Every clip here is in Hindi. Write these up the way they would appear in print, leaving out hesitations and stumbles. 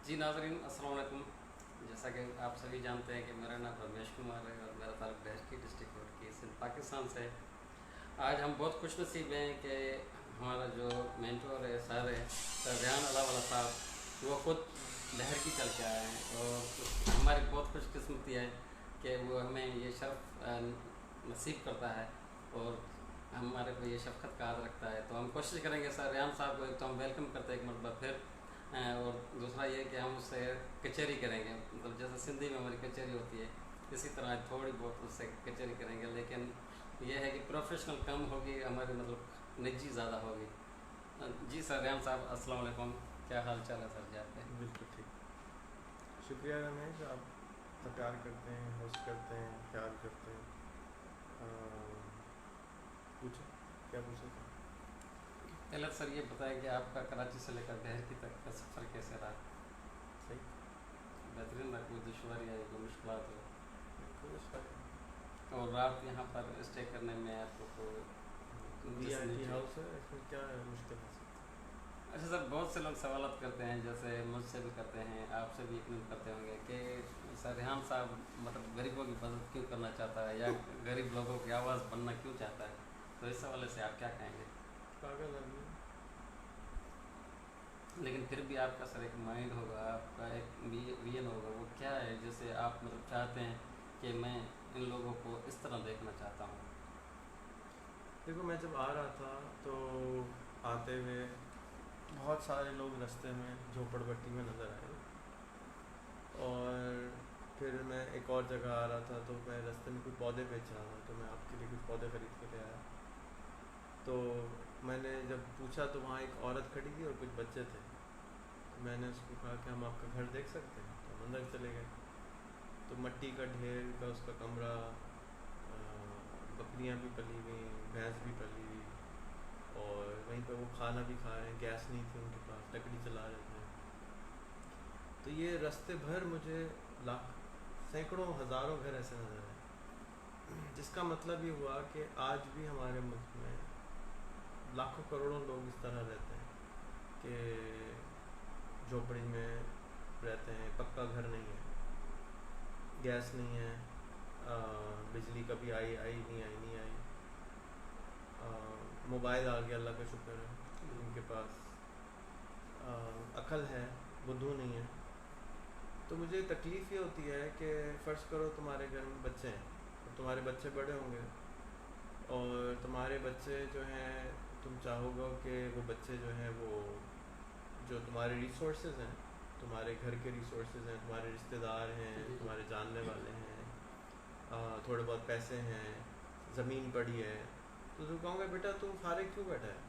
जी नाज़रीन अस्सलाम वालेकुम। जैसा कि आप सभी जानते हैं कि मेरा नाम रमेश कुमार है और मेरा ताल्लुक डेहरी डिस्ट्रिक्ट कोर्ट की सिंध पाकिस्तान से है। आज हम बहुत खुशनसीब हैं कि हमारा जो मेंटोर है सर रेहान अल्लाह वाला साहब वो खुद लहर की चल के आए हैं और हमारी बहुत खुशकिस्मती है कि वो हमें ये शर्फ नसीब करता है और हमारे को ये शफ़क़त का हाथ रखता है। तो हम कोशिश करेंगे सर रेहान साहब को एक तो हम वेलकम करते हैं एक मरतबा फिर, और दूसरा ये कि हम उससे कचहरी करेंगे, मतलब जैसे सिंधी में हमारी कचहरी होती है इसी तरह थोड़ी बहुत उससे कचहरी करेंगे, लेकिन यह है कि प्रोफेशनल कम होगी, हमारी मतलब निजी ज़्यादा होगी। जी सर रेहान साहब अस्सलाम वालेकुम, क्या हाल चाल है सर जी आपके? बिल्कुल ठीक। शुक्रिया रमेश, आप इतना प्यार करते हैं, होस्ट करते हैं, ख्याल करते हैं। पूछे, क्या पूछे थे? पहले सर ये बताएं कि आपका कराची से लेकर देहरी तक का सफ़र कैसे रहा? सही। बेहतरीन रहा? कोई दुश्वारी आई, कोई मुश्किल हो? कोई सवाल और रात यहाँ पर स्टे करने में आपको नहीं। जैसे वीआईपी नीचे। हाउस है, इसमें क्या मुश्किल हो सकती अच्छा सर, बहुत से लोग सवालत करते हैं, जैसे मुझसे भी करते हैं, आपसे भी यकीन करते होंगे कि सर रेहान साहब मतलब गरीबों की मदद क्यों करना चाहता है या गरीब लोगों की आवाज़ बनना क्यों चाहता है, तो इस हवाले से आप क्या कहेंगे? पागल आदमी। लेकिन फिर भी आपका सर एक माइंड होगा, आपका एक विजन होगा, वो क्या है जैसे आप मतलब चाहते हैं कि मैं इन लोगों को इस तरह देखना चाहता हूँ? देखो, मैं जब आ रहा था तो आते हुए बहुत सारे लोग रास्ते में झोपड़पट्टी में नज़र आए। और फिर मैं एक और जगह आ रहा था तो मैं रास्ते में कुछ पौधे बेच रहा था, तो मैं आपके लिए कुछ पौधे खरीद के ले आया। तो मैंने जब पूछा तो वहाँ एक औरत खड़ी थी और कुछ बच्चे थे। तो मैंने उसको कहा कि हम आपका घर देख सकते हैं, तो हम अंदर चले गए। तो मिट्टी का ढेर का उसका कमरा, बकरियां भी पली हुई, भैंस भी पली हुई, और वहीं पे वो खाना भी खा रहे हैं। गैस नहीं थी उनके पास, लकड़ी चला रहे थे। तो ये रास्ते भर मुझे लाख सैकड़ों हज़ारों घर ऐसे नज़र आए, जिसका मतलब ये हुआ कि आज भी हमारे मुल्क में लाखों करोड़ों लोग इस तरह रहते हैं कि झोपड़ी में रहते हैं, पक्का घर नहीं है, गैस नहीं है, बिजली कभी आई आई नहीं आई नहीं आई, मोबाइल आ गया अल्लाह का शुक्र है उनके पास, अकल है, बुद्धू नहीं है। तो मुझे तकलीफ़ ये होती है कि फ़र्ज़ करो तुम्हारे घर में बच्चे हैं और तुम्हारे बच्चे बड़े होंगे और तुम्हारे बच्चे जो हैं, तुम चाहोगे कि वो बच्चे जो हैं वो जो तुम्हारे रिसोर्सेज हैं, तुम्हारे घर के रिसोर्सेज हैं, तुम्हारे रिश्तेदार हैं, जी जी। तुम्हारे जानने वाले हैं, थोड़े बहुत पैसे हैं, ज़मीन पड़ी है, तो तुम कहोगे बेटा तू फारिग क्यों बैठा है,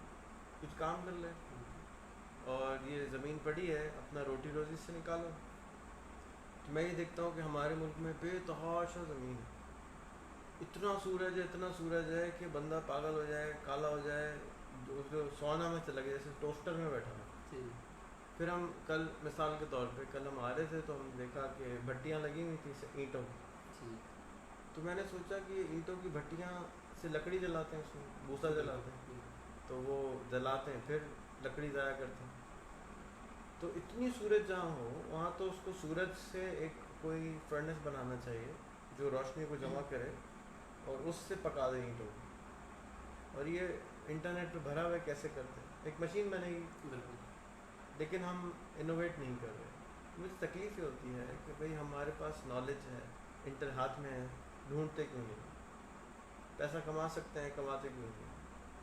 कुछ काम कर ले, और ये ज़मीन पड़ी है अपना रोटी रोज़ी से निकालो। तो मैं ये देखता हूँ कि हमारे मुल्क में बेतहाशा ज़मीन है, इतना सूरज है कि बंदा पागल हो जाए, काला हो जाए, जो सोना में चला गया, जैसे टोस्टर में बैठा है। जी फिर हम कल मिसाल के तौर पे कल हम आ रहे थे तो हम देखा कि भट्टियाँ लगी हुई थी ईंटों की। जी। तो मैंने सोचा कि ईंटों की भट्टियाँ से लकड़ी जलाते हैं, उसमें भूसा बिल्कुल जलाते हैं, बिल्कुल। तो वो जलाते हैं फिर लकड़ी ज़ाया करते हैं। तो इतनी सूरज जहाँ हो वहाँ तो उसको सूरज से एक कोई फर्नेस बनाना चाहिए जो रोशनी को जमा करे और उससे पका दे ईंटों को। और ये इंटरनेट पे भरा हुआ है कैसे करते हैं, एक मशीन बनेगी, बिल्कुल। लेकिन हम इनोवेट नहीं कर रहे। मुझे तकलीफ़ ये होती है कि भाई हमारे पास नॉलेज है, इंटर हाथ में है, ढूंढते क्यों नहीं, पैसा कमा सकते हैं, कमाते क्यों नहीं,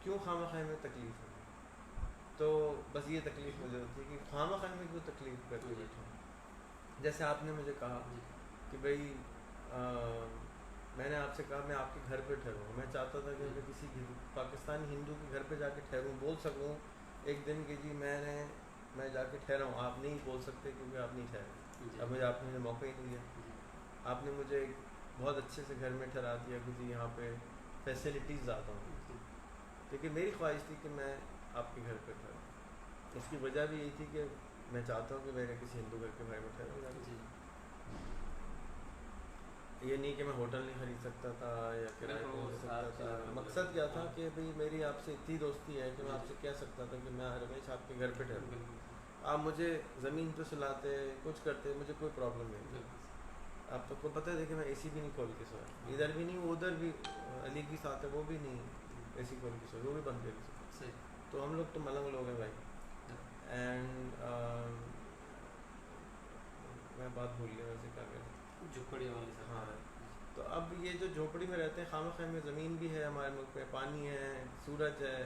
क्यों खामखा में तकलीफ़ है। तो बस ये तकलीफ़ मुझे होती है कि खामखा में क्यों तकलीफ़ करके जी बैठा हूँ। जैसे आपने मुझे कहा जी। कि भाई मैंने आपसे कहा मैं आपके घर पे ठहरूँ, मैं चाहता था कि जी मैं किसी पाकिस्तानी हिंदू के घर पे जाके ठहरूँ, बोल सकूँ एक दिन कि जी मैं जाके ठहरा हूँ। आप नहीं बोल सकते क्योंकि आप नहीं जी। ठहरे, जी अब मुझे आपने मुझे मौका ही नहीं दिया। जी। आपने मुझे एक बहुत अच्छे से घर में ठहरा दिया कि जी यहाँ पे फैसिलिटीज़ ज़्यादा हों, लेकिन मेरी ख्वाहिश थी कि मैं आपके घर पे ठहरूँ। उसकी वजह भी यही थी कि मैं चाहता हूँ कि मेरे किसी हिंदू घर के भाई में ठहरूँ जाके। जी। ये नहीं कि मैं होटल नहीं ख़रीद सकता था या किराए बिल्कुल पे वो ले सकता सात था। चीज़ें मकसद मतलब क्या था हाँ। कि भाई मेरी आपसे इतनी दोस्ती है कि मैं जी जी। आपसे कह सकता था कि मैं रमेश आपके घर पे ठहरूँ। बिल्कुल। आप मुझे ज़मीन पे सुलाते कुछ करते, मुझे कोई प्रॉब्लम नहीं है। आप तो को पता है, देखिए मैं एसी भी नहीं खोल के सोया, इधर भी नहीं, उधर भी अली की साथ है, वो भी नहीं एसी खोल के सोया, वो भी बंद करके सोया। तो हम लोग तो मलंग लोग हैं भाई। एंड मैं बात भूल गया वैसे क्या कहते, झुपड़ी वाली सब। हाँ। तो अब ये जो झोपड़ी में रहते हैं, खामा खाम में ज़मीन भी है हमारे मुल्क में, पानी है, सूरज है,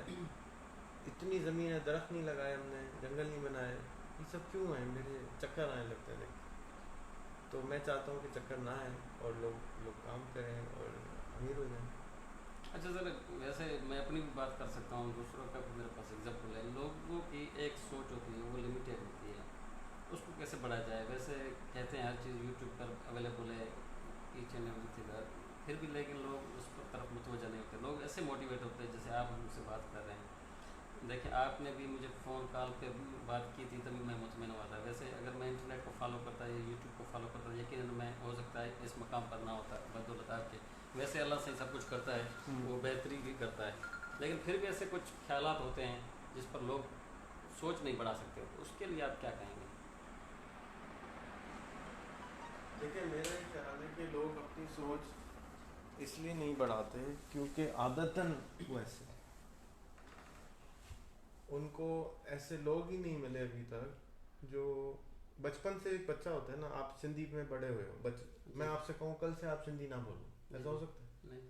इतनी ज़मीन है, दरख्त नहीं लगाए हमने, जंगल नहीं बनाए, ये सब क्यों है? मेरे चक्कर आने लगते हैं देख। तो मैं चाहता हूँ कि चक्कर ना आए और लोग काम करें और अमीर हो जाएं। अच्छा सर, वैसे मैं अपनी भी बात कर सकता हूँ, दूसरों का भी मेरे पास एग्जाम्पल है। लोगों की एक सोच होती है, वो लिमिटेड होती है, उसको कैसे बढ़ाया जाए? वैसे कहते हैं हर चीज़ यूट्यूब पर अवेलेबल है, ईच एंड एवरीथिंग, फिर भी लेकिन लोग उस पर तरफ मुतवज्जह नहीं होते। लोग ऐसे मोटिवेट होते हैं जैसे आप हमसे बात कर रहे हैं। देखिए, आपने भी मुझे फ़ोन कॉल पे बात की थी, तभी मैं मुतमिन हुआ था। वैसे अगर मैं इंटरनेट को फॉलो करता या यूट्यूब को फॉलो करता, यकीनन मैं हो सकता है इस मकाम पर ना होता बदौलत आपके। वैसे अल्लाह से सब कुछ करता है, वो बेहतरी भी करता है, लेकिन फिर भी ऐसे कुछ ख्यालात होते हैं जिस पर लोग सोच नहीं बढ़ा सकते, तो उसके लिए आप क्या कहेंगे? देखिए मेरा ये ख्याल है कि लोग अपनी सोच इसलिए नहीं बढ़ाते क्योंकि आदतन वो ऐसे, उनको ऐसे लोग ही नहीं मिले अभी तक जो बचपन से, एक बच्चा होता है ना, आप सिंधी में बड़े हुए हो, मैं आपसे कहूँ कल से आप सिंधी ना बोलो, ऐसा हो सकता है? नहीं,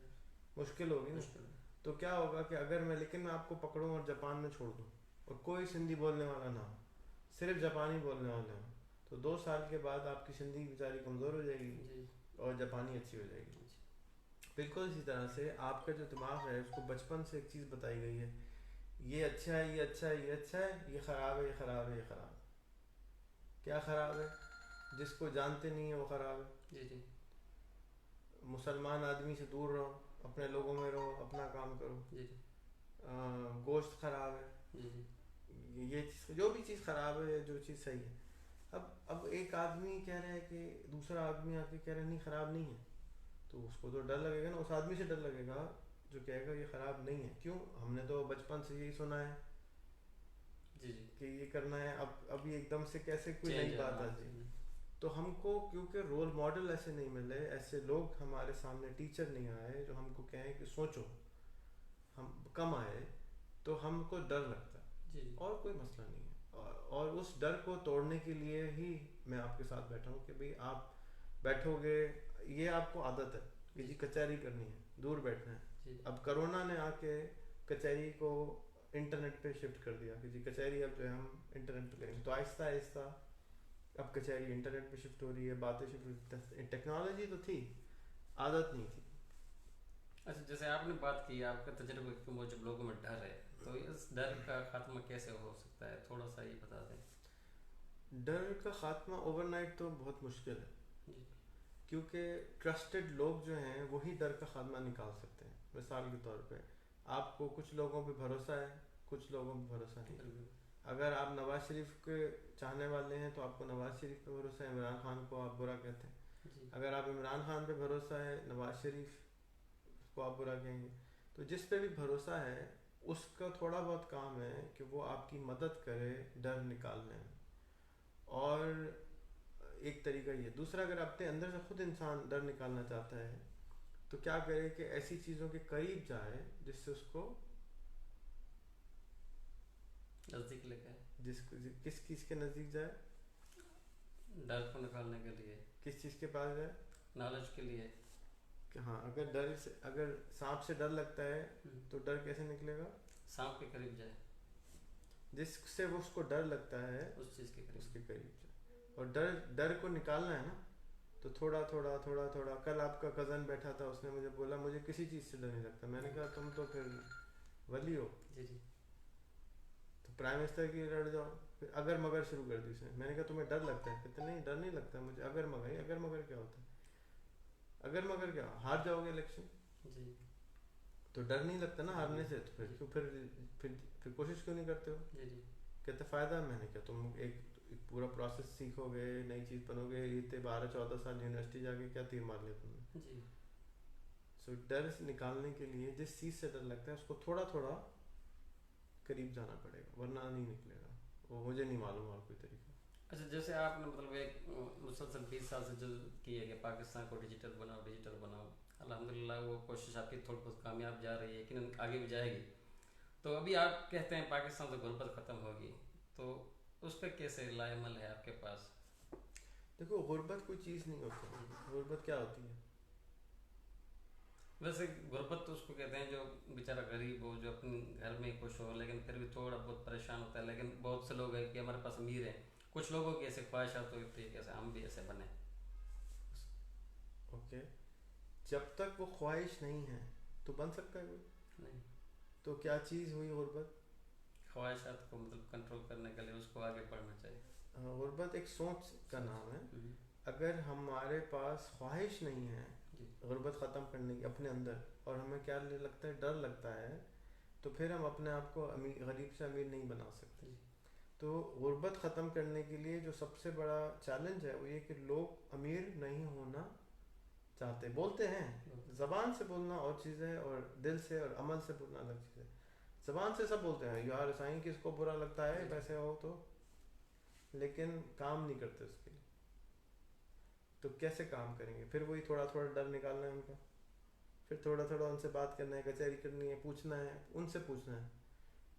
मुश्किल होगी ना। मुश्किल है। तो क्या होगा कि अगर मैं, लेकिन मैं आपको पकड़ूँ और जापान में छोड़ दूँ और कोई सिंधी बोलने वाला ना हो, सिर्फ जापानी बोलने वाले हो, तो 2 साल के बाद आपकी सिंधी बेचारी कमज़ोर हो जाएगी जी। और जापानी अच्छी हो जाएगी। बिल्कुल इसी तरह से आपका जो दिमाग है, उसको बचपन से एक चीज़ बताई गई है, ये अच्छा है, ये अच्छा है, ये अच्छा है, ये ख़राब है, ये ख़राब है, ये ख़राब है। क्या ख़राब है? जिसको जानते नहीं है वो ख़राब है। जी जी। मुसलमान आदमी से दूर रहो, अपने लोगों में रहो, अपना काम करो। जी जी। गोश्त ख़राब है, जी जी। ये चीज़, जो भी चीज़ ख़राब है, जो चीज़ सही है। अब एक आदमी कह रहा है कि दूसरा आदमी आके कह रहा है नहीं ख़राब नहीं है, तो उसको तो डर लगेगा ना, उस आदमी से डर लगेगा जो कहेगा ये ख़राब नहीं है। क्यों? हमने तो बचपन से यही सुना है जी जी। कि ये करना है। अब ये एकदम से कैसे कोई चेंज नई है, बात हाँ। आ जाएगी? तो हमको क्योंकि रोल मॉडल ऐसे नहीं मिले, ऐसे लोग हमारे सामने, टीचर नहीं आए जो हमको कहें कि सोचो, हम कम आए, तो हमको डर लगता है। जी जी। और कोई मसला नहीं है। और उस डर को तोड़ने के लिए ही मैं आपके साथ बैठा हूँ कि भाई आप बैठोगे, ये आपको आदत है कि जी कचहरी करनी है, दूर बैठना है। जी। अब कोरोना ने आके कचहरी को इंटरनेट पे शिफ्ट कर दिया कि जी कचहरी अब जो है हम इंटरनेट पे करेंगे। तो आहिस्ता आहिस्ता अब कचहरी इंटरनेट पे शिफ्ट हो रही है, बातें शिफ्ट हो रही है। टेक्नोलॉजी तो थी, आदत नहीं थी। अच्छा, जैसे आपने बात की आपके तजुर्बे के मुजब लोगों में डर है, तो इस डर का खात्मा कैसे हो सकता है, थोड़ा सा ये बता दें। डर का खात्मा ओवरनाइट तो बहुत मुश्किल है, जी क्योंकि ट्रस्टेड लोग जो हैं वही डर का खात्मा निकाल सकते हैं। मिसाल के तौर पे आपको कुछ लोगों पे भरोसा है, कुछ लोगों पे भरोसा नहीं है। बिल्कुल। अगर आप नवाज शरीफ के चाहने वाले हैं तो आपको नवाज शरीफ पे भरोसा है, इमरान खान को आप बुरा कहते हैं। जी अगर आप इमरान खान पे भरोसा है, नवाज शरीफ को आप बुरा कहेंगे। तो जिस पे भी भरोसा है उसका थोड़ा बहुत काम है कि वो आपकी मदद करे डर निकालने में। और एक तरीका ये। दूसरा, अगर अपने अंदर से खुद इंसान डर निकालना चाहता है तो क्या करे कि ऐसी चीज़ों के करीब जाए जिससे उसको, नज़दीक लेके जिसको किस चीज़ के नज़दीक जाए, डर को निकालने के लिए, किस चीज़ के पास जाए। नॉलेज के लिए। कि हाँ, अगर डर से, अगर सांप से डर लगता है तो डर कैसे निकलेगा? सांप के करीब जाए, जिससे वो उसको डर लगता है उस चीज़ के करीब। उसके करीब जाए। और डर डर को निकालना है ना, तो थोड़ा थोड़ा थोड़ा थोड़ा। कल आपका कज़न बैठा था, उसने मुझे बोला मुझे किसी चीज़ से डर नहीं लगता। मैंने कहा तुम तो फिर वली हो, जी जी। तो प्राइम मिनिस्टर की लड़ जाओ। फिर अगर मगर शुरू कर दी उसने। मैंने कहा तुम्हें डर लगता है? कहते नहीं, डर नहीं लगता मुझे। अगर मगर, अगर मगर क्या होता है? अगर मगर क्या, हार जाओगे इलेक्शन जी तो डर नहीं लगता ना हारने से, तो फिर क्यों, फिर कोशिश क्यों नहीं करते हो? जी। जी कहते फ़ायदा है। मैंने कहा तुम एक पूरा प्रोसेस सीखोगे, नई चीज़ बनोगे, इतने 12-14 साल यूनिवर्सिटी जाके क्या तीर मार लिया तुमने? जी। सो डर से निकालने के लिए जिस चीज़ से डर लगता है उसको थोड़ा थोड़ा करीब जाना पड़ेगा, वरना नहीं निकलेगा। वो मुझे नहीं मालूम और कोई तरीका। अच्छा, जैसे आपने मतलब एक मुसलसल 20 साल से जो की है कि पाकिस्तान को डिजिटल बनाओ, अल्हम्दुलिल्लाह वो कोशिश आपकी थोड़ी बहुत कामयाब जा रही है, लेकिन आगे भी जाएगी। तो अभी आप कहते हैं पाकिस्तान से गुर्बत ख़त्म होगी, तो उस पर कैसे लाएमल है आपके पास? देखो, गुर्बत कोई चीज़ नहीं होती। गुर्बत क्या होती है? वैसे गुर्बत तो उसको कहते हैं जो बेचारा गरीब हो, जो अपने घर में खुश हो लेकिन फिर भी थोड़ा बहुत परेशान होता है। लेकिन बहुत से लोग हैं कि हमारे पास अमीर हैं, कुछ लोगों की ऐसे ख्वाहिशात होती है कि ऐसे हम भी ऐसे बने। ओके, जब तक वो ख्वाहिश नहीं है तो बन सकता है कोई। नहीं, तो क्या चीज़ हुई गुर्बत? ख्वाहिशात को मतलब कंट्रोल करने के लिए उसको आगे बढ़ना चाहिए। गुर्बत एक सोच का नाम है। हम्म, अगर हमारे पास ख्वाहिश नहीं है जी गुर्बत ख़त्म करने की अपने अंदर, और हमें क्या लगता है, डर लगता है, तो फिर हम अपने आप को अमीर, गरीब से अमीर नहीं बना सकते। जी तो गुर्बत ख़त्म करने के लिए जो सबसे बड़ा चैलेंज है वो ये कि लोग अमीर नहीं होना चाहते। बोलते हैं, ज़बान से बोलना और चीज़ है और दिल से और अमल से बोलना अलग चीज़ है। ज़बान से सब बोलते हैं यार साईं, किसको बुरा लगता है पैसे हो तो, लेकिन काम नहीं करते उसके लिए। तो कैसे काम करेंगे? फिर वही थोड़ा थोड़ा डर निकालना है उनका, फिर थोड़ा थोड़ा उनसे बात करना है, कचहरी करनी है, पूछना है, उनसे पूछना है।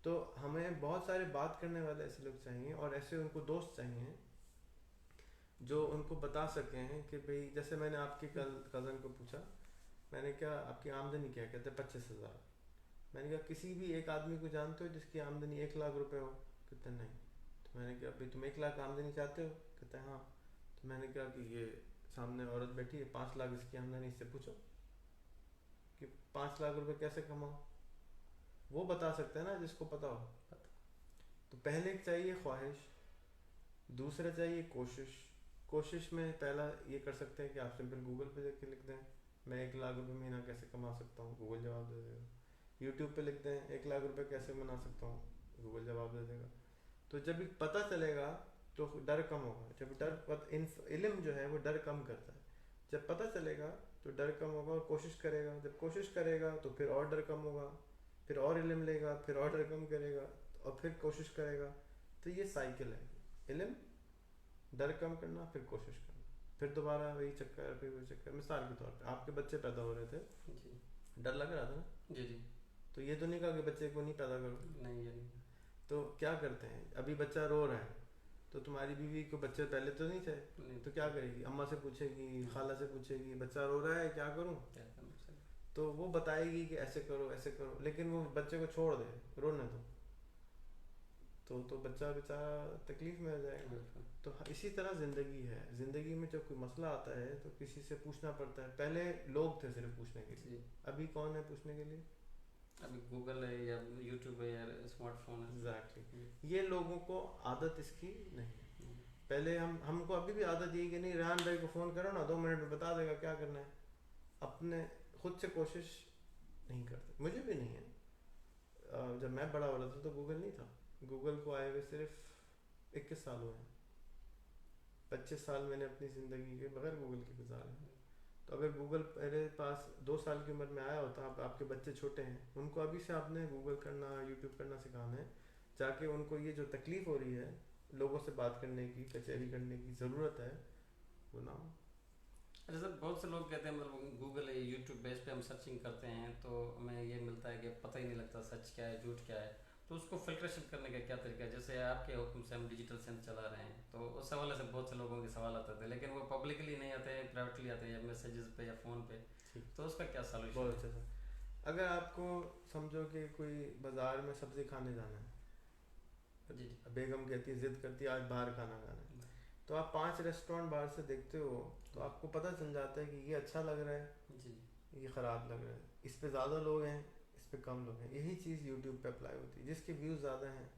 तो हमें बहुत सारे बात करने वाले ऐसे लोग चाहिए और ऐसे उनको दोस्त चाहिए जो उनको बता सकें हैं कि भाई, जैसे मैंने आपके कल कज़न को पूछा, मैंने क्या आपकी आमदनी क्या? कहते 25,000। मैंने कहा किसी भी एक आदमी को जानते हो जिसकी आमदनी 1 लाख रुपए हो? कहते नहीं। तो मैंने कहा भाई तुम 1 लाख आमदनी चाहते हो? कहते हैं हाँ। तो मैंने कहा कि ये सामने औरत बैठी है, 5 लाख इसकी आमदनी, इससे पूछो कि 5 लाख रुपए कैसे कमाओ। वो बता सकते हैं ना जिसको पता हो। तो पहले चाहिए ख्वाहिश, दूसरा चाहिए कोशिश। कोशिश में पहला ये कर सकते हैं कि आप सिंपल गूगल पे जाके लिख दें मैं 1 लाख रुपए महीना कैसे कमा सकता हूँ, गूगल जवाब दे देगा। यूट्यूब पे लिख दें 1 लाख रुपए कैसे बना सकता हूँ, गूगल जवाब दे देगा। तो जब भी पता चलेगा तो डर कम होगा। जब इल्म जो है वो डर कम करता है। जब पता चलेगा तो डर कम होगा और कोशिश करेगा। जब कोशिश करेगा तो फिर और डर कम होगा, फिर और इल्म लेगा, फिर और डर कम करेगा और फिर कोशिश करेगा। तो ये साइकिल है, इल्म, डर कम करना, फिर कोशिश करना, फिर दोबारा वही चक्कर, फिर वही चक्कर। मिसाल के तौर पे आपके बच्चे पैदा हो रहे थे, जी डर लग रहा था ना? जी जी तो ये तो नहीं कहा कि बच्चे को नहीं पैदा करो। नहीं, ये नहीं। तो क्या करते हैं, अभी बच्चा रो रहा है तो तुम्हारी बीवी को बच्चे पहले तो नहीं थे, नहीं तो क्या करेगी? अम्मा से पूछेगी, खाला से पूछेगी बच्चा रो रहा है क्या करूं, क्या करना चाहिए? तो वो बताएगी कि ऐसे करो ऐसे करो। लेकिन वो बच्चे को छोड़ दे रोने दो तो बच्चा बेचारा तकलीफ में आ जाएगा। बिल्कुल। तो इसी तरह ज़िंदगी है। ज़िंदगी में जब कोई मसला आता है तो किसी से पूछना पड़ता है। पहले लोग थे सिर्फ पूछने के लिए, जी, अभी कौन है पूछने के लिए? अभी गूगल है या यूट्यूब है या स्मार्टफोन है। एग्जैक्टली। ये लोगों को आदत इसकी नहीं है। पहले हमको अभी भी आदत यही कि नहीं, रेहान भाई को फ़ोन करो ना, 2 मिनट में बता देगा क्या करना है। अपने खुद से कोशिश नहीं करते। मुझे भी नहीं है। जब मैं बड़ा हो रहा था तो गूगल नहीं था। गूगल को आए हुए सिर्फ 21 साल हुए हैं। 25 साल मैंने अपनी ज़िंदगी के बगैर गूगल के गुजारे हैं। तो अगर गूगल मेरे पास 2 साल की उम्र में आया होता, आपके बच्चे छोटे हैं, उनको अभी से आपने गूगल करना, यूट्यूब करना सिखाना है, जाके उनको ये जो तकलीफ़ हो रही है लोगों से बात करने की, कचहरी करने की ज़रूरत है, वो ना हो। अच्छा सर, बहुत से लोग कहते हैं मतलब गूगल है यूट्यूब बेस पे हम सर्चिंग करते हैं तो हमें ये मिलता है कि पता ही नहीं लगता सच क्या है झूठ क्या है। तो उसको फिल्ट्रेशन करने का क्या तरीका है? जैसे आपके हुक्म से हम डिजिटल सेंस चला रहे हैं तो उस हवाले से बहुत से लोगों के सवाल आते थे, लेकिन वो पब्लिकली नहीं आते हैं, प्राइवेटली आते हैं या मैसेजेस पे या फ़ोन पे। तो उसका क्या सोल्यूशन बहुत है? अच्छा था। अगर आपको समझो कि कोई बाज़ार में सब्ज़ी खाने जाना है, जी बेगम कहती है, ज़िद करती है आज बाहर खाना खाना है, तो आप 5 रेस्टोरेंट बाहर से देखते हो तो आपको पता चल जाता है कि ये अच्छा लग रहा है, जी ये ख़राब लग रहा है, इस पे ज़्यादा लोग हैं, इस पे कम लोग हैं। यही चीज़ यूट्यूब पे अप्लाई होती है। जिसके व्यूज़ ज़्यादा हैं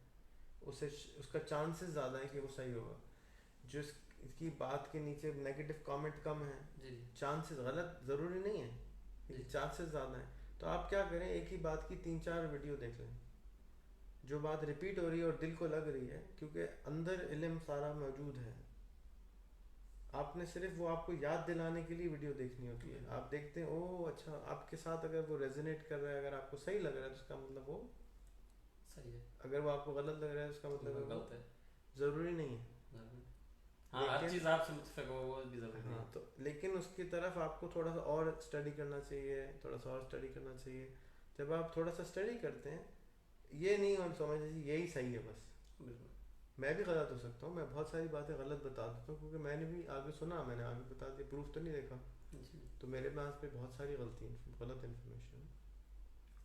उसे उसका चांसेस ज़्यादा है कि वो सही होगा। जो इसकी बात के नीचे नेगेटिव कमेंट कम है, जी चांसेस, गलत ज़रूरी नहीं है लेकिन चांसेस ज़्यादा हैं। तो आप क्या करें, एक ही बात की 3-4 वीडियो देख लें, जो बात रिपीट हो रही है और दिल को लग रही है, क्योंकि अंदर इल्म सारा मौजूद है। आपने सिर्फ वो आपको याद दिलाने के लिए वीडियो देखनी होती है। आप देखते हैं ओह अच्छा, आपके साथ अगर वो रेजोनेट कर रहा है, अगर आपको सही लग रहा है तो उसका मतलब वो सही है, अगर वो आपको गलत लग रहा है उसका मतलब वो वो गलत है। ज़रूरी नहीं है। हाँ, हर लेकिन चीज़ आपसे मुतफिक हो वो भी ज़रूरी हाँ है। तो लेकिन उसकी तरफ आपको थोड़ा सा और स्टडी करना चाहिए, थोड़ा सा और स्टडी करना चाहिए। जब आप थोड़ा सा स्टडी करते हैं, ये नहीं हम समझ लीजिए यही सही है बस। बिल्कुल। मैं भी गलत हो सकता हूँ, मैं बहुत सारी बातें गलत बता देता हूँ, क्योंकि मैंने भी आगे सुना, मैंने आगे बता दिया, प्रूफ तो नहीं देखा। जी। तो मेरे पास पे बहुत सारी गलत इन्फॉर्मेशन है।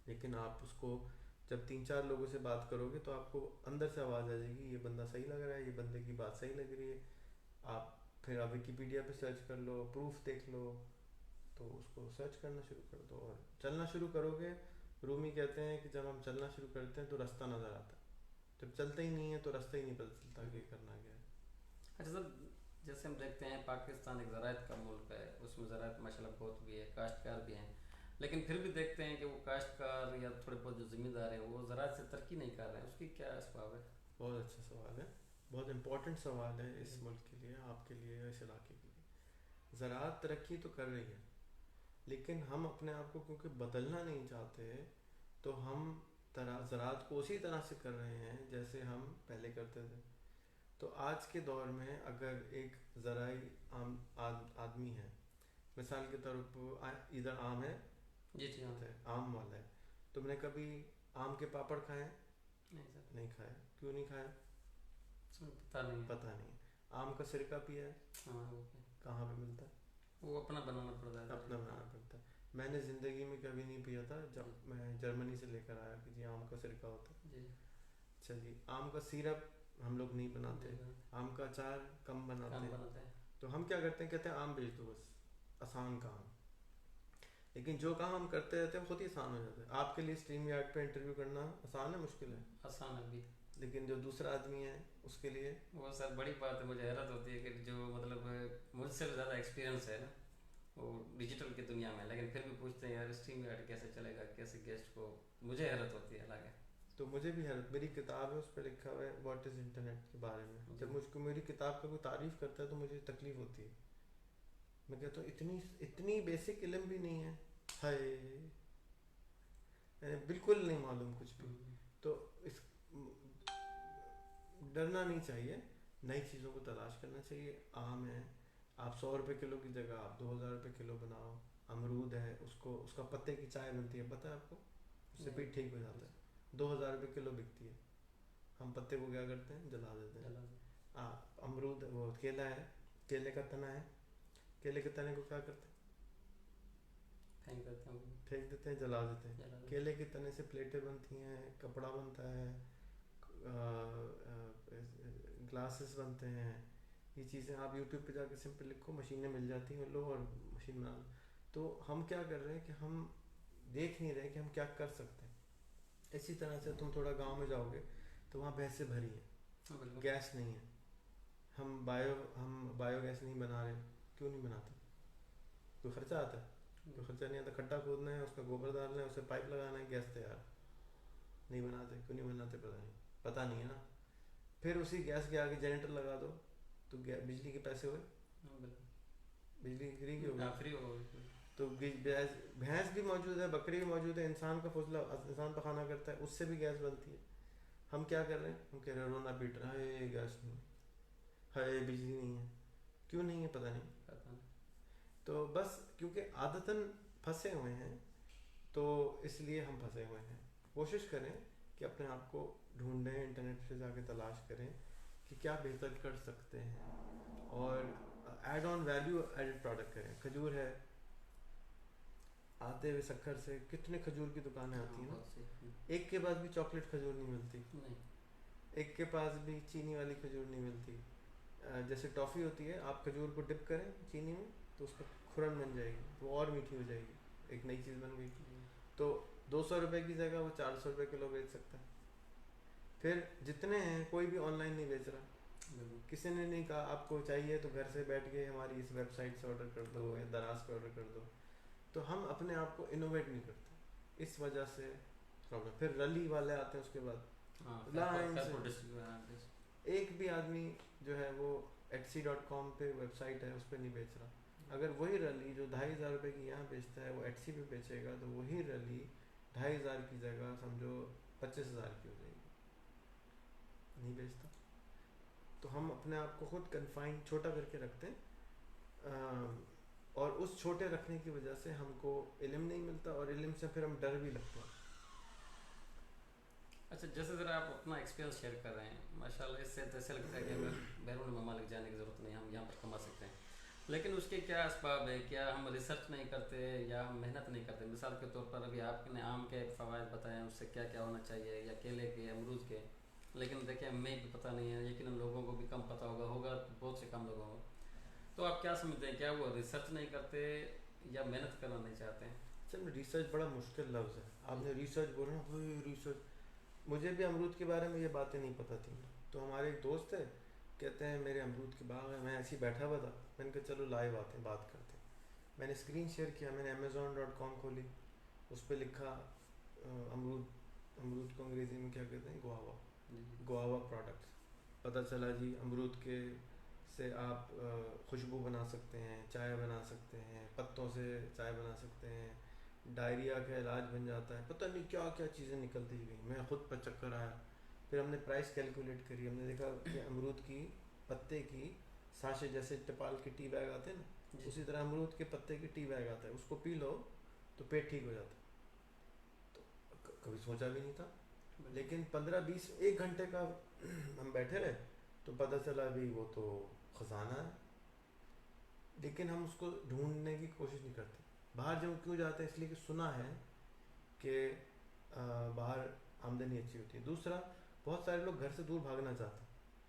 लेकिन आप उसको जब 3-4 लोगों से बात करोगे तो आपको अंदर से आवाज़ आ जाएगी, ये बंदा सही लग रहा है, ये बंदे की बात सही लग रही है। आप फिर आप विकीपीडिया पे सर्च कर लो, प्रूफ देख लो, तो उसको सर्च करना शुरू कर दो और चलना शुरू करोगे। रूमी कहते हैं कि जब हम चलना शुरू करते हैं तो रास्ता नज़र आता है, जब चलते ही नहीं है तो रास्ता ही नहीं पता चलता कि करना क्या है। अच्छा सर, जैसे हम देखते हैं पाकिस्तान एक ज़राअत का मुल्क है, उसमें ज़राअत माशाल्लाह बहुत भी है, काश्तकार भी हैं, लेकिन फिर भी देखते हैं कि वो काश्तकार या थोड़े बहुत जो ज़मींदार हैं वो ज़राअत से तरक्की नहीं कर रहे हैं, उसकी क्या असबाब है? बहुत अच्छा सवाल है, बहुत इम्पोर्टेंट सवाल है इस जी। मुल्क के लिए, आपके लिए, इस इलाके के लिए। ज़राअत तरक्की तो कर रही है, लेकिन हम अपने आप को क्योंकि बदलना नहीं चाहते, तो हम ज़राअत को उसी तरह से कर रहे हैं जैसे हम पहले करते थे। तो आज के दौर में अगर एक ज़राई आदमी है, मिसाल के तौर पर इधर आम है, जी जी हाँ। आम वाला है, तुमने कभी आम के पापड़ खाए? नहीं सर। नहीं खाए। क्यों नहीं खाए? पता नहीं है। पता नहीं। आम का सिरका पिया है? हाँ वो क्या, कहाँ पे मिलता है? वो अपना बनाना पड़ता है। अपना बनाना पड़ता है। मैंने ज़िंदगी में कभी नहीं पिया था, जब मैं जर्मनी से लेकर आया कि जी आम का सिरका होता है। जी। चलिए, आम का सिरप हम लोग नहीं बनाते, नहीं बनाते। आम का अचार कम बनाते काम हैं। बनाते हैं। तो हम क्या करते हैं, कहते हैं आम बेच दो बस, आसान काम। लेकिन जो काम हम करते रहते हैं वो खुद ही आसान हो जाता है। आपके लिए स्ट्रीम यार्ड पे इंटरव्यू करना आसान है, मुश्किल है? आसान है भी। लेकिन जो दूसरा आदमी है उसके लिए वो सर बड़ी बात है, मुझे हैरत होती है कि जो मतलब मुझसे भी ज़्यादा एक्सपीरियंस है ना वो डिजिटल की दुनिया में, लेकिन फिर भी पूछते हैं यार स्ट्रीम यार्ड कैसे चलेगा, कैसे गेस्ट को, मुझे हैरत होती है हालांकि। तो मुझे भी हैरत, मेरी किताब है उस पर लिखा हुआ है व्हाट इज़ इंटरनेट के बारे में। जब मुझको मेरी किताब का कोई तारीफ़ करता है तो मुझे तकलीफ़ होती है। मैं कहता हूँ इतनी इतनी बेसिक इल्म भी नहीं है, हाय, बिल्कुल नहीं मालूम कुछ भी। तो इस डरना नहीं चाहिए, नई चीज़ों को तलाश करना चाहिए। आम है, आप 100 रुपये किलो की जगह आप 2000 रुपये किलो बनाओ। अमरूद है, उसको उसका पत्ते की चाय बनती है, पता है आपको? उससे पेट ठीक हो जाता है। 2000 रुपये किलो बिकती है। हम पत्ते को क्या करते हैं, जला देते हैं। अमरूद, वो केला है, केले का तना है, केले के तने को क्या करते हैं, फेंक देते हैं, जला देते हैं। केले के तने से प्लेटें बनती हैं, कपड़ा बनता है, ग्लासेस बनते हैं। ये चीज़ें आप यूट्यूब पे जाकर सिंपल लिखो, मशीनें मिल जाती हैं, लो और मशीन बना लो। तो हम क्या कर रहे हैं कि हम देख नहीं रहे कि हम क्या कर सकते हैं। इसी तरह से तुम थोड़ा गांव में जाओगे तो वहाँ भैंसें भरी हैं, गैस नहीं है, हम बायोगैस नहीं बना रहे। क्यों नहीं बनाते? कोई खर्चा आता है? कोई खर्चा नहीं आता। खड्डा खोदना है, उसका गोबर डालना है, उसे पाइप लगाना है, गैस तैयार। नहीं बनाते। क्यों नहीं बनाते? पता नहीं है ना। फिर उसी गैस के आगे जनरेटर लगा दो तो बिजली के पैसे हुए, बिजली फ्री की होगी। फ्री हो। तो भैंस भी मौजूद है, बकरी भी मौजूद है, इंसान का फौसला, इंसान पखाना करता है, उससे भी गैस बनती है। हम क्या कर रहे हैं, हम कह रहे हैं रोना पीट रहा है, गैस नहीं है, बिजली नहीं है। क्यों नहीं है? पता नहीं। तो बस क्योंकि आदतन फंसे हुए हैं, तो इसलिए हम फंसे हुए हैं। कोशिश करें कि अपने आप को ढूंढें, इंटरनेट पे जाके तलाश करें कि क्या बेहतर कर सकते हैं, और add on value added product करें। खजूर है, आते हुए शक्कर से कितने खजूर की दुकानें आती हैं ना, एक के पास भी चॉकलेट खजूर नहीं मिलती, एक के पास भी चीनी वाली खजूर नहीं मिलती। जैसे टॉफ़ी होती है, आप खजूर को डिप करें चीनी में तो उसका खुरन बन जाएगी, वो और मीठी हो जाएगी, एक नई चीज़ बन गई। तो 200 रुपये की जगह वो 400 रुपये किलो बेच सकता है। फिर जितने हैं, कोई भी ऑनलाइन नहीं बेच रहा, किसी ने नहीं कहा आपको चाहिए तो घर से बैठ के हमारी इस वेबसाइट से ऑर्डर कर दो या दराज पे ऑर्डर कर दो। तो हम अपने आप को इनोवेट नहीं करते, इस वजह से प्रॉब्लम। फिर रली वाले आते हैं उसके बाद, लाइन से एक भी आदमी जो है वो Etsy.com पे वेबसाइट है उस पर नहीं बेच रहा। अगर वही रली जो 2500 रुपये की यहाँ बेचता है वो Etsy पे बेचेगा, तो वही रली 2500 की जगह समझो 25,000 की हो जाएगी। नहीं बेचता। तो हम अपने आप को खुद कन्फाइन छोटा करके रखते हैं, और उस छोटे रखने की वजह से हमको इल्म नहीं मिलता, और इल्म से फिर हम डर भी लगते हैं। अच्छा, जैसे ज़रा आप अपना एक्सपीरियंस शेयर कर रहे हैं, माशाल्लाह, इससे तो ऐसा लगता है कि हमें बैरून ममालिक जाने की ज़रूरत नहीं, हम यहाँ पर कमा सकते हैं। लेकिन उसके क्या असबाब है? क्या हम रिसर्च नहीं करते या हम मेहनत नहीं करते? मिसाल के तौर पर अभी आपने आम के फ़वाइद बताए, उससे क्या क्या होना चाहिए, या केले के, अमरूद के। लेकिन देखिए, हमें भी पता नहीं है, यकीन लोगों को भी कम पता होगा तो बहुत से कम लोगों को। तो आप क्या समझते हैं, क्या वो रिसर्च नहीं करते या मेहनत करना नहीं चाहते हैं? चलो, रिसर्च बड़ा मुश्किल लफ्ज़ है। जी। आपने रिसर्च बोला ना, भाई रिसर्च, मुझे भी अमरूद के बारे में ये बातें नहीं पता थी। तो हमारे एक दोस्त है, कहते हैं मेरे अमरूद के बाग है, मैं ऐसे ही बैठा हुआ था, मैंने कहा चलो लाइव आते हैं, बात करते हैं। मैंने स्क्रीन शेयर किया, मैंने amazon.com खोली, उस पर लिखा अमरूद, अमरूद को अंग्रेज़ी में क्या कहते हैं, गुआवा, जी। Guava products. पता चला जी अमरूद के से आप खुशबू बना सकते हैं, चाय बना सकते हैं, पत्तों से चाय बना सकते हैं, डायरिया का इलाज बन जाता है, पता नहीं क्या क्या चीज़ें निकलती गई। मैं ख़ुद पर चक्कर आया। फिर हमने प्राइस कैलकुलेट करी, हमने देखा कि अमरूद की पत्ते की साशे, जैसे टपाल के टी बैग आते हैं ना, जी। उसी तरह अमरूद के पत्ते की टी बैग आता है, उसको पी लो तो पेट ठीक हो जाता है। तो कभी सोचा भी नहीं था। लेकिन 15-20 1 घंटे का हम बैठे रहे तो पता चला भी वो तो ख़जाना है, लेकिन हम उसको ढूंढने की कोशिश नहीं करते। बाहर जब क्यों जाते हैं? इसलिए कि सुना है कि बाहर आमदनी अच्छी होती है। दूसरा, बहुत सारे लोग घर से दूर भागना चाहते हैं,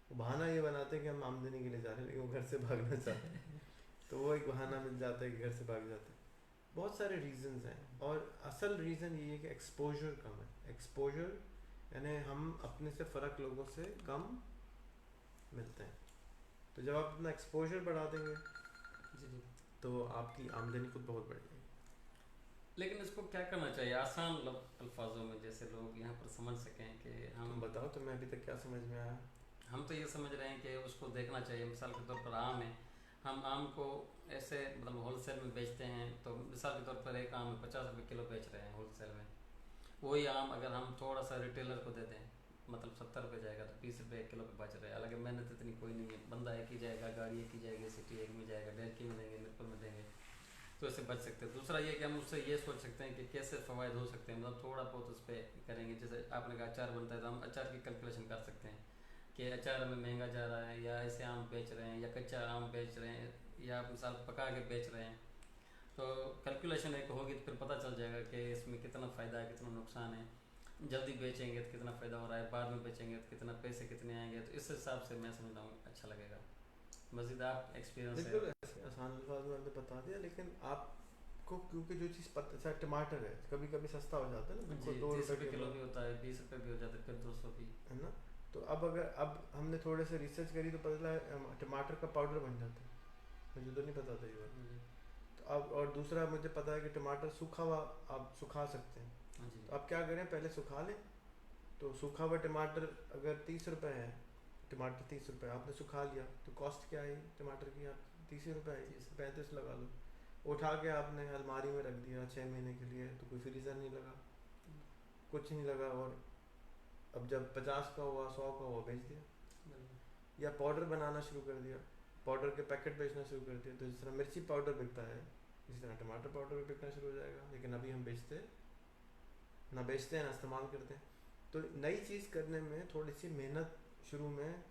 वो बहाना ये बनाते हैं कि हम आमदनी के लिए जा रहे हैं, लेकिन वो घर से भागना चाहते हैं तो वो एक बहाना मिल जाता है कि घर से भाग जाते हैं। बहुत सारे रीजंस हैं, और असल रीज़न ये है कि एक्सपोजर कम है। एक्सपोजर यानी हम अपने से फ़र्क लोगों से कम मिलते हैं। तो जब आप अपना एक्सपोजर बढ़ा देंगे जी। जी। तो आपकी आमदनी खुद बहुत बढ़ जाएगी। लेकिन इसको क्या करना चाहिए आसान अल्फाजों में, जैसे लोग यहाँ पर समझ सकें कि तुम बताओ, तुम्हें अभी तक क्या समझ में आया? हम तो ये समझ रहे हैं कि उसको देखना चाहिए। मिसाल के तौर पर आम है, हम आम को ऐसे मतलब होलसेल में बेचते हैं, तो मिसाल के तौर पर एक आम 50 रुपये किलो बेच रहे हैं होलसेल में। वही आम अगर हम थोड़ा सा रिटेलर को दे दें, मतलब 70 रुपये जाएगा, तो 20 रुपये एक किलो पे बच रहे हैं। हालांकि मेहनत इतनी कोई नहीं है, बंदा एक ही जाएगा, गाड़ी एक ही जाएगी, सिटी एक में जाएगा, डेरकी में देंगे, मिरपुर में देंगे, तो इससे बच सकते हैं। दूसरा ये कि हम उससे ये सोच सकते हैं कि कैसे फ़वाद हो सकते हैं, मतलब थोड़ा बहुत उस पर करेंगे। जैसे आपने कहा अचार बनता है, तो हम अचार की कैलकुलेशन कर सकते हैं कि अचार हमें महंगा जा रहा है, या ऐसे आम बेच रहे हैं, या कच्चा आम बेच रहे हैं, या आप मिसाल पका के बेच रहे हैं। तो कैलकुलेशन एक होगी तो फिर पता चल जाएगा कि इसमें कितना फ़ायदा है, कितना नुकसान है। जल्दी बेचेंगे तो कितना फ़ायदा हो रहा है, बाद में बेचेंगे तो कितना पैसे कितने आएंगे। तो इस हिसाब से मैं समझता हूँ अच्छा लगेगा। मज़ीद आप एक्सपीरियंस है? बिल्कुल ऐसे आसान अल्फाज में आपने बता दिया, लेकिन आपको क्योंकि जो चीज़ पता, जैसा टमाटर है कभी कभी सस्ता हो जाता है ना, जी, बिल्कुल 2 रुपये 30 रुपये किलो किलो, भी होता है, 20 रुपये भी हो जाता है, फिर 200 भी। है ना। तो अब हमने थोड़े से रिसर्च करी तो पता चला टमाटर का पाउडर बन जाता है। मुझे तो नहीं पता था ये बात। जी। तो अब और दूसरा मुझे पता है कि टमाटर सूखा हुआ आप सुखा सकते हैं। हाँ जी। तो आप क्या करें, पहले सुखा लें। तो सूखा हुआ टमाटर अगर 30 रुपये है, टमाटर 30 रुपये आपने सुखा लिया, तो कॉस्ट क्या आई टमाटर की? आप 30 रुपये आई, 35 लगा लो। उठा के आपने अलमारी में रख दिया 6 महीने के लिए, तो कोई फ्रीज़र नहीं लगा, कुछ नहीं लगा। और अब जब 50 का हुआ, 100 का हुआ, बेच दिया। या पाउडर बनाना शुरू कर दिया, पाउडर के पैकेट बेचना शुरू कर दिया। तो जिस तरह मिर्ची पाउडर बिकता है, इसी तरह टमाटर पाउडर भी बिकना शुरू हो जाएगा। लेकिन अभी हम बेचते हैं ना इस्तेमाल करते हैं। तो नई चीज़ करने में थोड़ी सी मेहनत शुरू में,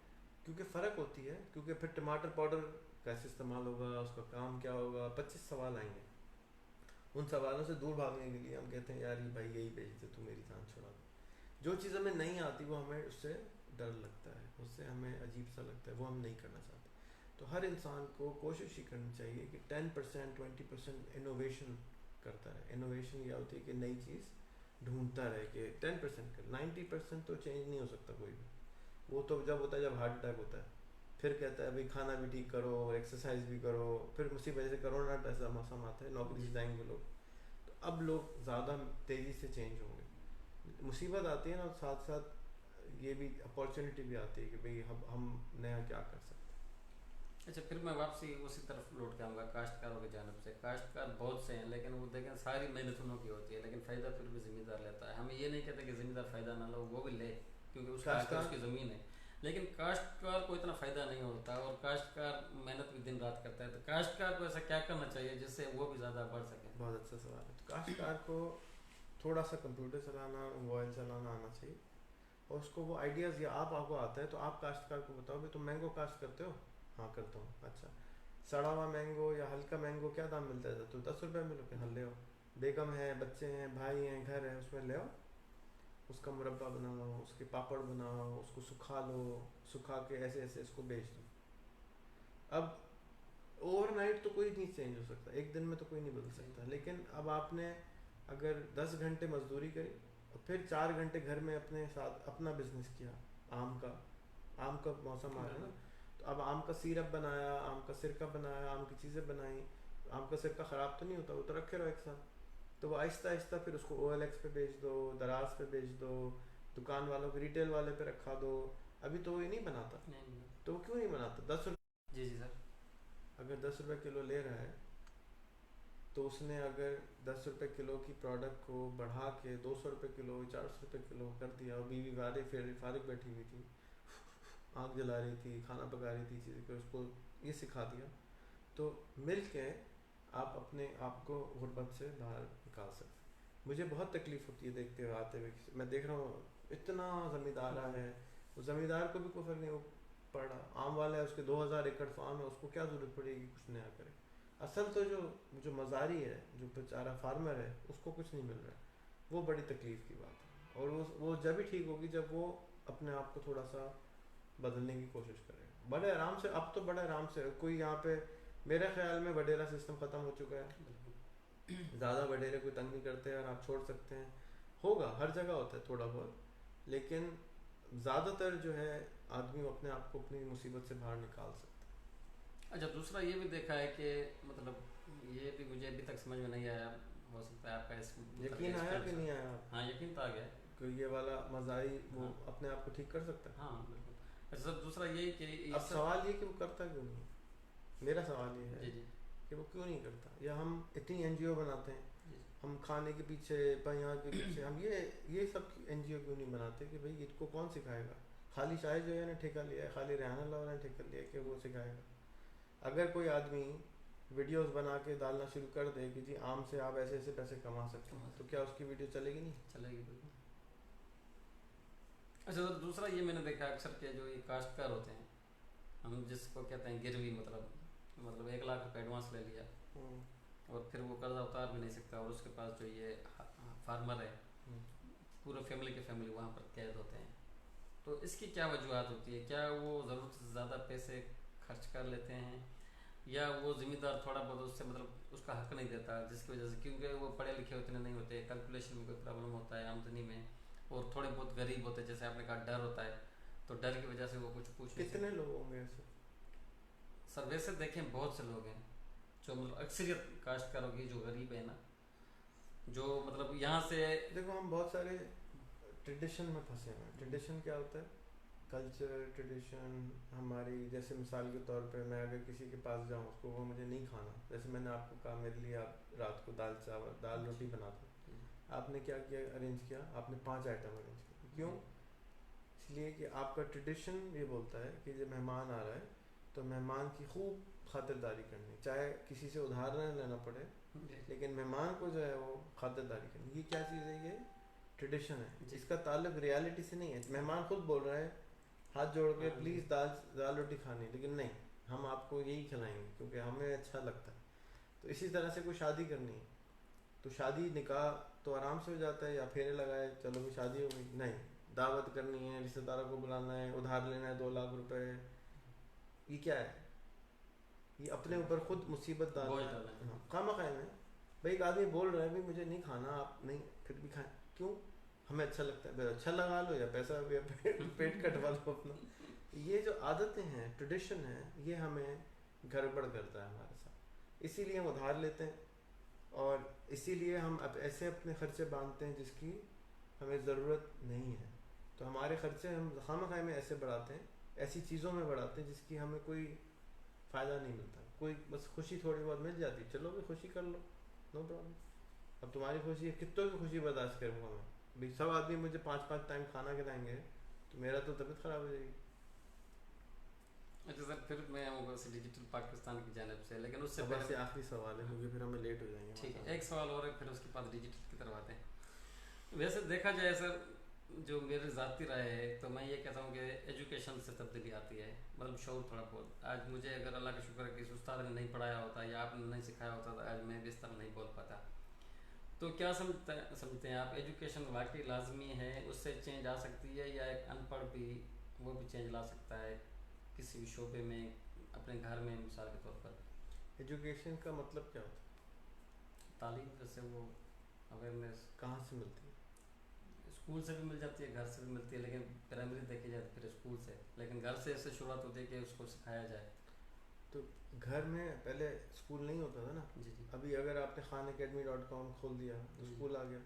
क्योंकि फ़र्क होती है, क्योंकि फिर टमाटर पाउडर कैसे इस्तेमाल होगा, उसका काम क्या होगा, 25 सवाल आएंगे। उन सवालों से दूर भागने के लिए हम कहते हैं यार ये भाई यही बेच दे, तू मेरी जान छुड़ा दे। जो चीज़ हमें नहीं आती वो हमें उससे डर लगता है, उससे हमें अजीब सा लगता है, वो हम नहीं करना चाहते। तो हर इंसान को कोशिश ही करनी चाहिए कि 10% 20% इनोवेशन करता रहे। इनोवेशन यह होती है कि नई चीज़ ढूंढता रहे, कि 10% कर, 90% तो चेंज नहीं हो सकता कोई भी। वो तो जब होता है जब हार्ट अटैक होता है, फिर कहता है भाई खाना भी ठीक करो, एक्सरसाइज भी करो। फिर उसी वजह से कोरोना जैसा मौसम आता है, नौकरी से जाएंगे लोग, तो अब लोग ज़्यादा तेज़ी से चेंज होंगे। मुसीबत आती है ना, साथ साथ ये भी अपॉर्चुनिटी भी आती है कि भाई हम नया क्या कर सकते हैं। अच्छा, फिर मैं वापसी उसी तरफ लौट के आऊँगा, काश्तकारों की जानब से। काश्तकार बहुत से हैं, लेकिन वो देखें सारी मेहनत उन्हों की होती है, लेकिन फ़ायदा फिर भी ज़मींदार लेता है। हम ये नहीं कहते कि ज़मींदार फ़ायदा ना लो, वो भी ले, क्योंकि उसका आकर उसकी ज़मीन है। लेकिन काश्तकार को इतना फ़ायदा नहीं होता और काश्तकार मेहनत भी दिन रात करता है, तो काश्तकार को ऐसा क्या करना चाहिए जिससे वो भी ज़्यादा बढ़ सके? बहुत अच्छा सवाल है। तो काश्तकार को थोड़ा सा कंप्यूटर चलाना, मोबाइल चलाना आना चाहिए, और उसको वो आइडियाज़, या आपको आता है तो आप काश्तकार को बताओ भाई तुम मैंगो काश्त करते हो? हाँ करता हूँ। अच्छा, सड़ा हुआ मैंगो या हल्का मैंगो क्या दाम मिलता है? तो 10 रुपये मिलो के, हाँ ले आओ। बेगम है, बच्चे हैं, भाई हैं, घर है, उसमें ले आओ, उसका मुरब्बा बनाओ, उसके पापड़ बनाओ, उसको सुखा लो, सुखा के ऐसे ऐसे इसको बेच दो। अब ओवरनाइट तो कोई चीज़ चेंज हो सकता है, एक दिन में तो कोई नहीं बदल सकता, लेकिन अब आपने अगर 10 घंटे मजदूरी करी और फिर 4 घंटे घर में अपने साथ अपना बिजनेस किया, आम का, आम का मौसम आ रहा है ना, तो अब आम का सिरप बनाया, आम का सिरका बनाया, आम की चीज़ें बनाई। आम का सिरका ख़राब तो नहीं होता, वो तो रखे रहो एक साथ, तो वो आहिस्ता आहिस्ता फिर उसको OLX पे बेच दो, दराज पे बेच दो, दुकान वालों के, रिटेल वाले पे रखा दो। अभी तो वो ये नहीं बनाता, नहीं। तो वो क्यों नहीं बनाता? 10 रुपये, जी जी सर। अगर 10 रुपये किलो ले रहा है, तो उसने अगर 10 रुपये किलो की प्रोडक्ट को बढ़ा के 200 रुपये किलो, 400 रुपये किलो कर दिया, और बीवी गारे फिर फारिग बैठी हुई थी, आग जला रही थी, खाना पका रही थी, चीज़ें को उसको ये सिखा दिया, तो मिल के आप अपने आप को गुर्बत से बाहर निकाल सकते हैं। मुझे बहुत तकलीफ़ होती है देखते हुए, आते हुए मैं देख रहा हूँ इतना ज़मींदार है, उस ज़मींदार को भी कोई फर्क नहीं पड़ रहा, आम वाला है, उसके 2000 एकड़ फार्म है, उसको क्या ज़रूरत पड़ेगी कुछ नया करे? असल तो जो जो मज़ारी है, जो बेचारा फार्मर है, उसको कुछ नहीं मिल रहा है, वो बड़ी तकलीफ़ की बात है। और वो जब भी ठीक होगी जब वो अपने आप को थोड़ा सा बदलने की कोशिश करें, बड़े आराम से। अब तो बड़े आराम से कोई यहाँ पे, मेरे ख्याल में वडेरा सिस्टम ख़त्म हो चुका है, ज़्यादा वडेरे कोई तंग नहीं करते हैं और आप छोड़ सकते हैं। होगा, हर जगह होता है थोड़ा बहुत, लेकिन ज़्यादातर जो है आदमी अपने आप को अपनी मुसीबत से बाहर निकाल सकता अच्छा, दूसरा ये भी देखा है कि मतलब ये भी मुझे अभी तक समझ में नहीं आया, हो सकता है आपका इस है। मतलब यकीन आया कि एक्सपीरियंस नहीं हो। आया? हाँ, यकीन तो आ गया। कोई ये वाला मज़ारी वो हाँ अपने आप को ठीक कर सकता है? हाँ बिल्कुल। अच्छा सर, दूसरा ये कि ये अब सब। सवाल ये कि वो करता क्यों नहीं है, मेरा सवाल ये है जी जी कि वो क्यों नहीं करता। या हम इतनी NGO बनाते हैं, जी हम खाने के पीछे, यहाँ के पीछे, हम ये सब NGO क्यों नहीं बनाते कि भाई इसको कौन सिखाएगा? खाली शायद जो है ना ठेका लिया है, खाली रेहाना लाओ ने ठेका लिया है कि वो सिखाएगा। अगर कोई आदमी वीडियोस बना के डालना शुरू कर दे कि जी आम से आप ऐसे ऐसे पैसे कमा सकते हैं, तो क्या उसकी वीडियो चलेगी नहीं? चलेगी बिल्कुल। अच्छा सर, दूसरा ये मैंने देखा अक्सर के जो ये काश्तकार होते हैं, हम जिसको कहते हैं गिरवी, मतलब 1 लाख रुपए एडवांस ले लिया हम्म, और फिर वो कर्जा उतार भी नहीं सकता, और उसके पास जो ये फार्मर है, हम्म। पूरे फैमिली के फैमिली वहाँ पर कैद होते हैं। तो इसकी क्या वजूहत होती है? क्या वो ज़रूरत से ज़्यादा पैसे खर्च कर लेते हैं, या वो ज़िम्मेदार थोड़ा बहुत उससे मतलब उसका हक नहीं देता, जिसकी वजह से, क्योंकि वो पढ़े लिखे उतने नहीं होते, कैलकुलेशन में कोई प्रॉब्लम होता है आमदनी में, और थोड़े बहुत गरीब होते हैं, जैसे आपने कहा डर होता है, तो डर की वजह से वो कुछ पूछ नहीं कितने सकते। लोग होंगे ऐसे? सर वैसे देखें बहुत से लोग हैं जो मतलब अक्सरियत काश्तकारों की जो गरीब है ना, जो मतलब यहाँ से। देखो हम बहुत सारे ट्रेडिशन में फंसे हुए हैं। ट्रेडिशन क्या होता है? कल्चर, ट्रेडिशन हमारी, जैसे मिसाल के तौर पे मैं अगर किसी के पास जाऊँ, उसको वो मुझे नहीं खाना, जैसे मैंने आपको कहा मेरे लिए आप रात को दाल चावल दाल रोटी बना दो, आपने क्या किया, अरेंज किया, आपने 5 आइटम अरेंज किए, क्यों? इसलिए कि आपका ट्रेडिशन ये बोलता है कि जब मेहमान आ रहा है तो मेहमान की खूब खातिरदारी करनी, चाहे किसी से उधार न लेना पड़े, लेकिन मेहमान को जो है वो खातिरदारी करनी। ये क्या चीज़ है? ये ट्रेडिशन है, इसका ताल्लुक रियलिटी से नहीं है। मेहमान खुद बोल रहा है हाथ जोड़ के, प्लीज़ दाल दाल रोटी खानी, लेकिन नहीं, हम आपको यही खिलाएंगे क्योंकि हमें अच्छा लगता है। तो इसी तरह से कोई शादी करनी है, तो शादी निकाह तो आराम से हो जाता है, या फेरे लगाए, चलो भी शादी हो गई। नहीं, दावत करनी है, रिश्तेदारों को बुलाना है, उधार लेना है 2 लाख रुपए, ये क्या है? ये अपने ऊपर खुद मुसीबत बोझ डालना डालना है। है। हाँ, खामा खाए में भाई एक आदमी बोल रहा है भाई मुझे नहीं खाना, आप नहीं फिर भी खाएं, क्यों? हमें अच्छा लगता है, भाई अच्छा लगा लो या पैसा या पेट कटवा लो अपना। ये जो आदतें हैं, ट्रेडिशन है, ये हमें गड़बड़ करता है हमारे साथ, इसीलिए हम उधार लेते हैं, और इसीलिए हम अब ऐसे अपने खर्चे बांधते हैं जिसकी हमें ज़रूरत नहीं है। तो हमारे खर्चे हम खामा-खाई में ऐसे बढ़ाते हैं, ऐसी चीज़ों में बढ़ाते हैं जिसकी हमें कोई फ़ायदा नहीं मिलता। कोई बस खुशी थोड़ी बहुत मिल जाती, चलो भी खुशी कर लो, नो प्रॉब्लम। अब तुम्हारी खुशी है, कितनों की खुशी बर्दाश्त करूँगा मैं? भाई सब आदमी मुझे 5-5 टाइम खाना खिलाएंगे तो मेरा तो तबीयत ख़राब हो जाएगी। फिर मैं आऊँगा उस डिजिटल पाकिस्तान की जानिब से, लेकिन उससे अब ऐसे पहले आखिरी सवाल है क्योंकि फिर हमें लेट हो जाएंगे ठीक है, माशाल्लाह। एक सवाल और है, फिर उसके बाद डिजिटल की तरफ आते हैं। वैसे देखा जाए सर, जो मेरी ज़ाती राय है, तो मैं ये कहता हूँ कि एजुकेशन से तब्दीली आती है, मतलब शौर थोड़ा बहुत। आज मुझे अगर अल्लाह का शुक्र है कि इस उस्ताद ने नहीं पढ़ाया होता या आपने नहीं सिखाया होता, तो आज मैं भी इस तरह नहीं बोल पाता। तो क्या समझते हैं आप, एजुकेशन वाकई लाजमी है, उससे चेंज आ सकती है, या एक अनपढ़ भी वो भी चेंज ला सकता है किसी भी शोबे में, अपने घर में मिसाल के तौर पर? एजुकेशन का मतलब क्या होता तालीम, जैसे वो अवेयरनेस है, कहाँ से मिलती है? स्कूल से भी मिल जाती है, घर से भी मिलती है, लेकिन प्राइमरी देखी जाए तो फिर स्कूल से, लेकिन घर से ऐसे शुरुआत होती है कि उसको सिखाया जाए। तो घर में पहले स्कूल नहीं होता था ना। जी जी अभी अगर आपने खानacademy.com खोल दिया तो जी। स्कूल आ गया।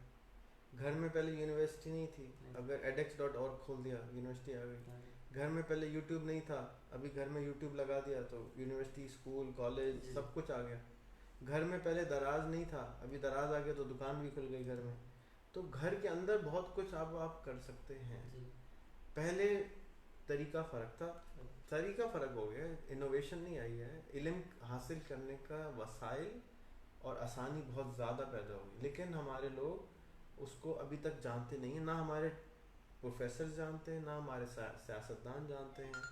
घर में पहले यूनिवर्सिटी नहीं थी, नहीं। अगर edX.org खोल दिया यूनिवर्सिटी आ गई। आगे। घर में पहले यूट्यूब नहीं था, अभी घर में यूट्यूब लगा दिया तो यूनिवर्सिटी, स्कूल, कॉलेज जी। सब कुछ आ गया। घर में पहले दराज नहीं था, अभी दराज आ गया तो दुकान भी खुल गई घर में। तो घर के अंदर बहुत कुछ अब आप कर सकते हैं। जी। पहले तरीका फ़र्क था, तरीका फ़र्क हो गया, इनोवेशन नहीं आई है। इल्म हासिल करने का वसाइल और आसानी बहुत ज़्यादा पैदा हुई, लेकिन हमारे लोग उसको अभी तक जानते नहीं हैं। ना हमारे प्रोफेसर जानते हैं, ना हमारे सियासतदान जानते हैं,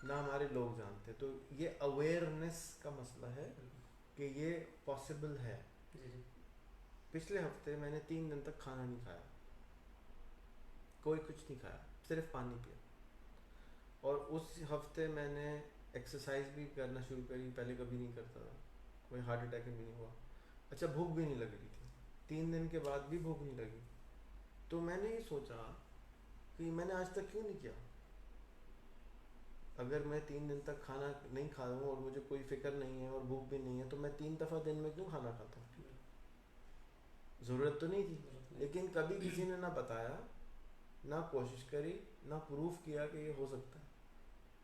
ना हमारे लोग जानते हैं। तो ये अवेयरनेस का मसला है कि ये पॉसिबल है। जी जी। पिछले हफ्ते मैंने 3 दिन तक खाना नहीं खाया, कोई कुछ नहीं खाया, सिर्फ पानी पिया। और उस हफ्ते मैंने एक्सरसाइज भी करना शुरू करी, पहले कभी नहीं करता था, कोई हार्ट अटैक भी नहीं हुआ। अच्छा, भूख भी नहीं लग रही थी, 3 दिन के बाद भी भूख नहीं लगी। तो मैंने ये सोचा कि मैंने आज तक क्यों नहीं किया। अगर मैं 3 दिन तक खाना नहीं खा रहा हूँ और मुझे कोई फिक्र नहीं है और भूख भी नहीं है, तो मैं 3 दफ़ा दिन में क्यों खाना खाता हूँ? ज़रूरत तो नहीं थी। लेकिन कभी किसी ने ना बताया, ना कोशिश करी, ना प्रूफ किया कि ये हो सकता है।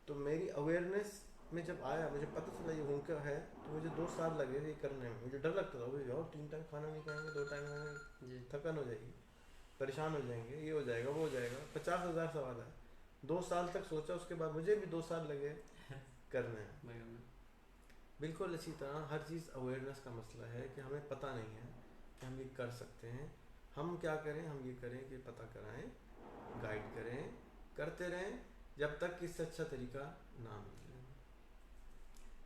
तो मेरी अवेयरनेस में जब आया, मुझे पता चला ये मुमकिन है, तो मुझे 2 साल लगे ये करने में। मुझे डर लगता था, भाई और 3 टाइम खाना नहीं खाएंगे, 2 टाइम खाएंगे, जी। थकन हो जाएगी, परेशान हो जाएंगे, ये हो जाएगा, वो हो जाएगा, 50,000 सवाल है। 2 साल तक सोचा, उसके बाद मुझे भी 2 साल लगे करने हैं। मगर मैं- बिल्कुल इसी तरह हर चीज़ अवेयरनेस का मसला है कि हमें पता नहीं है कि हम ये कर सकते हैं। हम क्या करें, हम ये करें कि पता कराएं, गाइड करें, करते रहें जब तक कि इससे अच्छा तरीका ना मिले।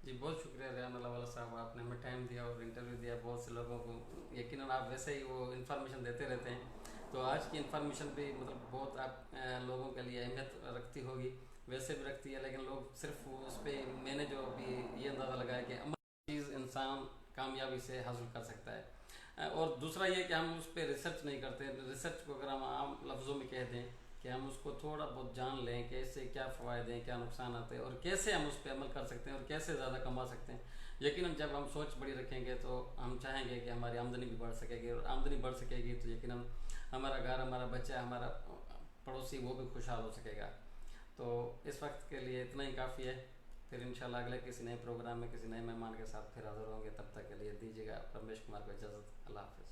जी, बहुत शुक्रिया रेहान अल्लाह साहब, आपने हमें टाइम दिया और इंटरव्यू दिया। बहुत से लोगों को यकीनन आप वैसे ही वो इन्फॉर्मेशन देते रहते हैं, तो आज की इन्फॉर्मेशन भी मतलब बहुत आप लोगों के लिए अहमियत रखती होगी, वैसे भी रखती है, लेकिन लोग सिर्फ उस पर, मैंने जो अभी ये अंदाज़ा लगाया कि अमल चीज़ इंसान कामयाबी से हासिल कर सकता है। और दूसरा ये कि हम उस पर रिसर्च नहीं करते। रिसर्च को अगर हम आम लफ्ज़ों में कह दें कि हम उसको थोड़ा बहुत जान लें कि इससे क्या फ़ायदे हैं, क्या नुकसान आते हैं, और कैसे हम उस पर अमल कर सकते हैं और कैसे ज़्यादा कमा सकते हैं। यकीनन जब हम सोच बड़ी रखेंगे तो हम चाहेंगे कि हमारी आमदनी भी बढ़ सकेगी, और आमदनी बढ़ सकेगी तो यकीनन हमारा घर, हमारा बच्चा, हमारा पड़ोसी वो भी खुशहाल हो सकेगा। तो इस वक्त के लिए इतना ही काफ़ी है। फिर इंशाल्लाह अगले किसी नए प्रोग्राम में किसी नए मेहमान के साथ फिर हाज़िर होंगे। तब तक के लिए दीजिएगा रमेश कुमार को इजाज़त। अल्लाह हाफ़िज़।